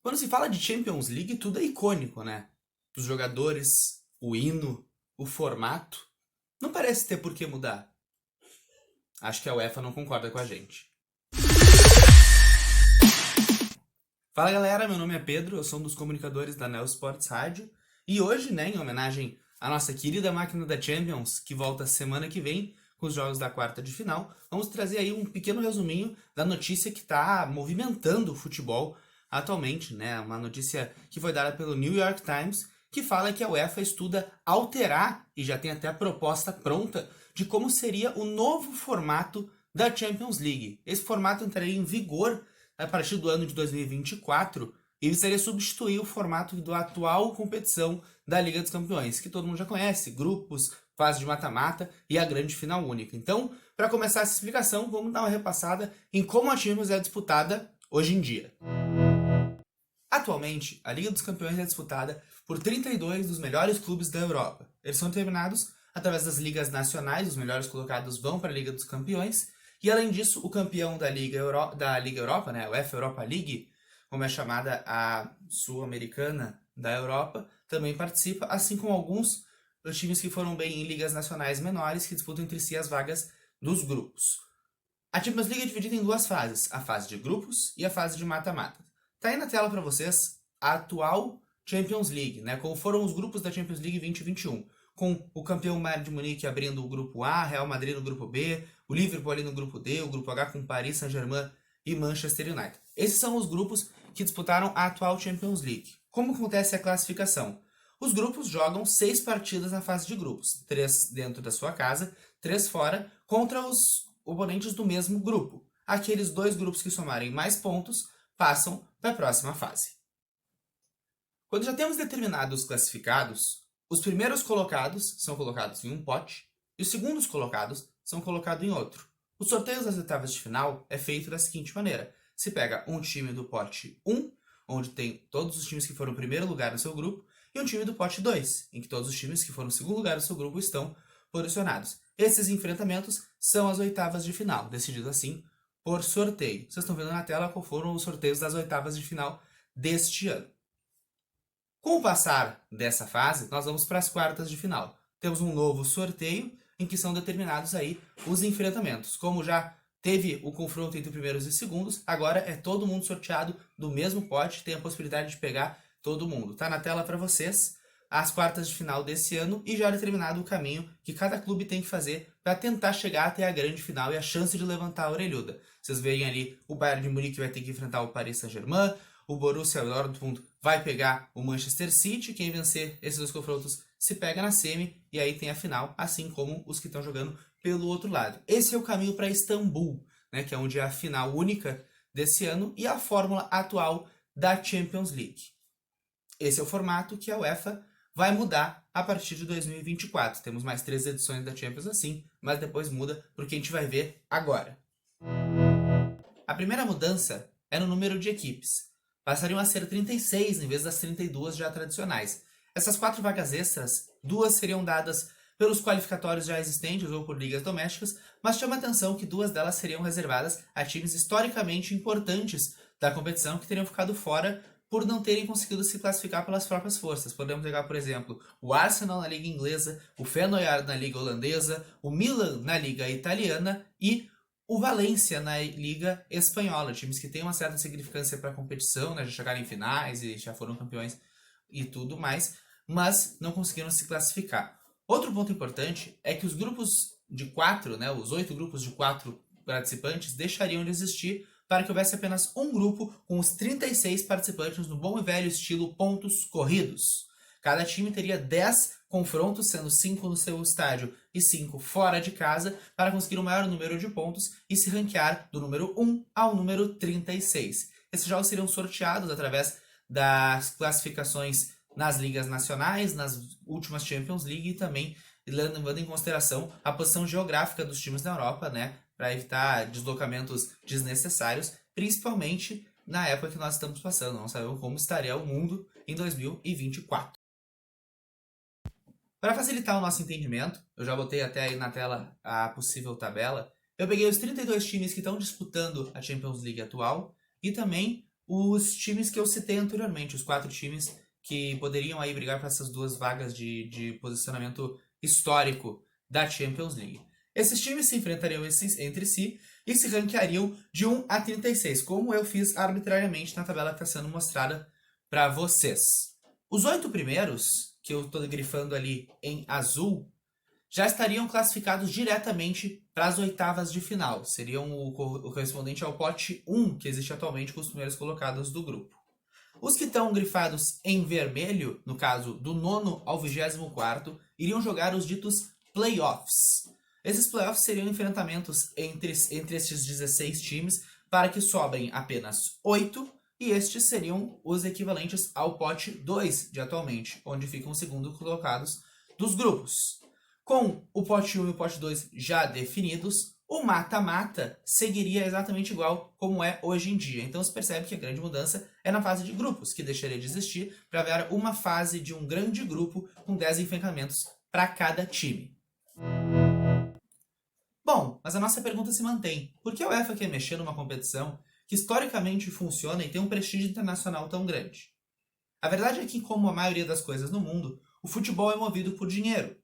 Quando se fala de Champions League, tudo é icônico, né? Os jogadores, o hino, o formato. Não parece ter por que mudar. Acho que a UEFA não concorda com a gente. Fala galera, meu nome é Pedro, eu sou um dos comunicadores da Neo Sports Rádio. E hoje, né, em homenagem à nossa querida máquina da Champions, que volta semana que vem com os jogos da quarta de final, vamos trazer aí um pequeno resuminho da notícia que está movimentando o futebol atualmente, né? Uma notícia que foi dada pelo New York Times, que fala que a UEFA estuda alterar, e já tem até a proposta pronta, de como seria o novo formato da Champions League. Esse formato entraria em vigor a partir do ano de 2024 e visaria substituir o formato da atual competição da Liga dos Campeões, que todo mundo já conhece, grupos, fase de mata-mata e a grande final única. Então, para começar essa explicação, vamos dar uma repassada em como a Champions é disputada hoje em dia. Atualmente, a Liga dos Campeões é disputada por 32 dos melhores clubes da Europa. Eles são determinados através das ligas nacionais, os melhores colocados vão para a Liga dos Campeões, e além disso, o campeão da Liga Europa, né, a UEFA Europa League, como é chamada a sul-americana da Europa, também participa, assim como alguns dos times que foram bem em ligas nacionais menores que disputam entre si as vagas dos grupos. A Champions League é dividida em duas fases, a fase de grupos e a fase de mata-mata. Tá aí na tela para vocês a atual Champions League, né? Como foram os grupos da Champions League 2021, com o campeão Bayern de Munique abrindo o grupo A, Real Madrid no grupo B, o Liverpool ali no grupo D, o grupo H com Paris Saint-Germain e Manchester United. Esses são os grupos que disputaram a atual Champions League. Como acontece a classificação? Os grupos jogam 6 partidas na fase de grupos, 3 dentro da sua casa, 3 fora, contra os oponentes do mesmo grupo. Aqueles 2 grupos que somarem mais pontos passam para a próxima fase. Quando já temos determinados classificados, os primeiros colocados são colocados em um pote e os segundos colocados são colocados em outro. O sorteio das oitavas de final é feito da seguinte maneira: se pega um time do pote 1, onde tem todos os times que foram em primeiro lugar no seu grupo, e um time do pote 2, em que todos os times que foram em segundo lugar no seu grupo estão posicionados. Esses enfrentamentos são as oitavas de final, decidido assim por sorteio. Vocês estão vendo na tela qual foram os sorteios das oitavas de final deste ano. Com o passar dessa fase, nós vamos para as quartas de final. Temos um novo sorteio em que são determinados aí os enfrentamentos. Como já teve o confronto entre primeiros e segundos, agora é todo mundo sorteado do mesmo pote, tem a possibilidade de pegar todo mundo. Tá na tela para vocês as quartas de final desse ano e já é determinado o caminho que cada clube tem que fazer para tentar chegar até a grande final e a chance de levantar a orelhuda. Vocês veem ali o Bayern de Munique vai ter que enfrentar o Paris Saint-Germain, o Borussia Dortmund vai pegar o Manchester City, quem vencer esses dois confrontos se pega na semi e aí tem a final, assim como os que estão jogando pelo outro lado. Esse é o caminho para Istambul, né, que é onde é a final única desse ano e a fórmula atual da Champions League. Esse é o formato que a UEFA vai mudar a partir de 2024. Temos mais 3 edições da Champions assim, mas depois muda porque a gente vai ver agora. A primeira mudança é no número de equipes. Passariam a ser 36 em vez das 32 já tradicionais. Essas 4 vagas extras, 2 seriam dadas pelos qualificatórios já existentes ou por ligas domésticas, mas chama a atenção que 2 delas seriam reservadas a times historicamente importantes da competição que teriam ficado fora por não terem conseguido se classificar pelas próprias forças. Podemos pegar, por exemplo, o Arsenal na Liga Inglesa, o Feyenoord na Liga Holandesa, o Milan na Liga Italiana e o Valência na Liga Espanhola, times que têm uma certa significância para a competição, né, já chegaram em finais e já foram campeões e tudo mais, mas não conseguiram se classificar. Outro ponto importante é que os grupos de 4, né, os 8 grupos de 4 participantes deixariam de existir para que houvesse apenas um grupo com os 36 participantes no bom e velho estilo pontos corridos. Cada time teria 10 confrontos, sendo 5 no seu estádio e 5 fora de casa, para conseguir o maior número de pontos e se ranquear do número 1 ao número 36. Esses jogos seriam sorteados através das classificações nas ligas nacionais, nas últimas Champions League e também levando em consideração a posição geográfica dos times na Europa, né, para evitar deslocamentos desnecessários, principalmente na época que nós estamos passando. Não sabemos como estaria o mundo em 2024. Para facilitar o nosso entendimento, eu já botei até aí na tela a possível tabela. Eu peguei os 32 times que estão disputando a Champions League atual e também os times que eu citei anteriormente, os 4 times que poderiam aí brigar para essas 2 vagas de posicionamento histórico da Champions League. Esses times se enfrentariam entre si e se ranqueariam de 1 a 36, como eu fiz arbitrariamente na tabela que está sendo mostrada para vocês. Os 8 primeiros, que eu estou grifando ali em azul, já estariam classificados diretamente para as oitavas de final. Seriam o correspondente ao pote 1 que existe atualmente com os primeiros colocados do grupo. Os que estão grifados em vermelho, no caso do 9º ao 24º, iriam jogar os ditos playoffs. Esses playoffs seriam enfrentamentos entre estes 16 times para que sobrem apenas 8, e estes seriam os equivalentes ao pote 2 de atualmente, onde ficam os segundos colocados dos grupos. Com o pote 1 e o pote 2 já definidos, o mata-mata seguiria exatamente igual como é hoje em dia. Então se percebe que a grande mudança é na fase de grupos, que deixaria de existir para haver uma fase de um grande grupo com 10 enfrentamentos para cada time. Bom, mas a nossa pergunta se mantém. Por que a UEFA quer mexer numa competição que historicamente funciona e tem um prestígio internacional tão grande? A verdade é que, como a maioria das coisas no mundo, o futebol é movido por dinheiro.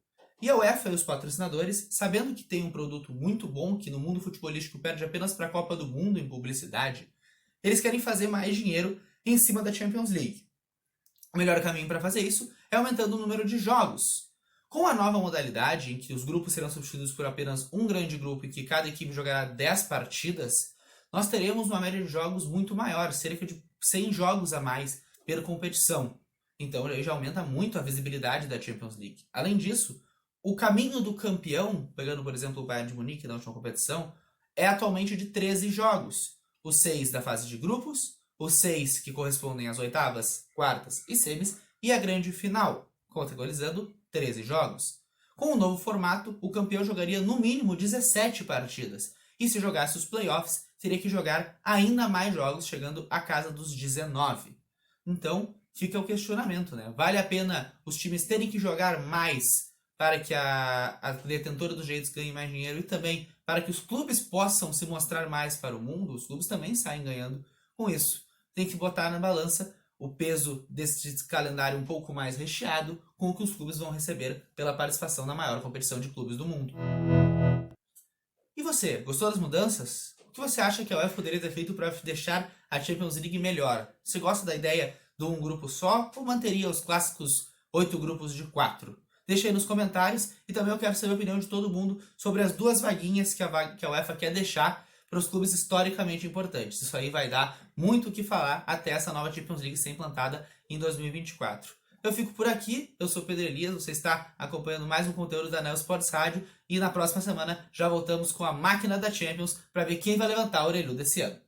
E a UEFA e os patrocinadores, sabendo que tem um produto muito bom, que no mundo futebolístico perde apenas para a Copa do Mundo em publicidade, eles querem fazer mais dinheiro em cima da Champions League. O melhor caminho para fazer isso é aumentando o número de jogos. Com a nova modalidade, em que os grupos serão substituídos por apenas um grande grupo e que cada equipe jogará 10 partidas, nós teremos uma média de jogos muito maior, cerca de 100 jogos a mais per competição. Então já aumenta muito a visibilidade da Champions League. Além disso, o caminho do campeão, pegando por exemplo o Bayern de Munique na última competição, é atualmente de 13 jogos. Os 6 da fase de grupos, os 6 que correspondem às oitavas, quartas e semis, e a grande final, contabilizando 13 jogos. Com o novo formato, o campeão jogaria no mínimo 17 partidas, e se jogasse os playoffs, teria que jogar ainda mais jogos, chegando à casa dos 19. Então, fica o questionamento, né? Vale a pena os times terem que jogar mais para que a detentora dos direitos ganhe mais dinheiro e também para que os clubes possam se mostrar mais para o mundo? Os clubes também saem ganhando com isso. Tem que botar na balança o peso desse calendário um pouco mais recheado com o que os clubes vão receber pela participação na maior competição de clubes do mundo. E você, gostou das mudanças? O que você acha que a UEFA poderia ter feito para deixar a Champions League melhor? Você gosta da ideia de um grupo só ou manteria os clássicos 8 grupos de 4? Deixa aí nos comentários e também eu quero saber a opinião de todo mundo sobre as 2 vaguinhas que a UEFA quer deixar para os clubes historicamente importantes. Isso aí vai dar muito o que falar até essa nova Champions League ser implantada em 2024. Eu fico por aqui, eu sou o Pedro Elias, você está acompanhando mais um conteúdo da Neo Sports Rádio e na próxima semana já voltamos com a máquina da Champions para ver quem vai levantar a orelhuda desse ano.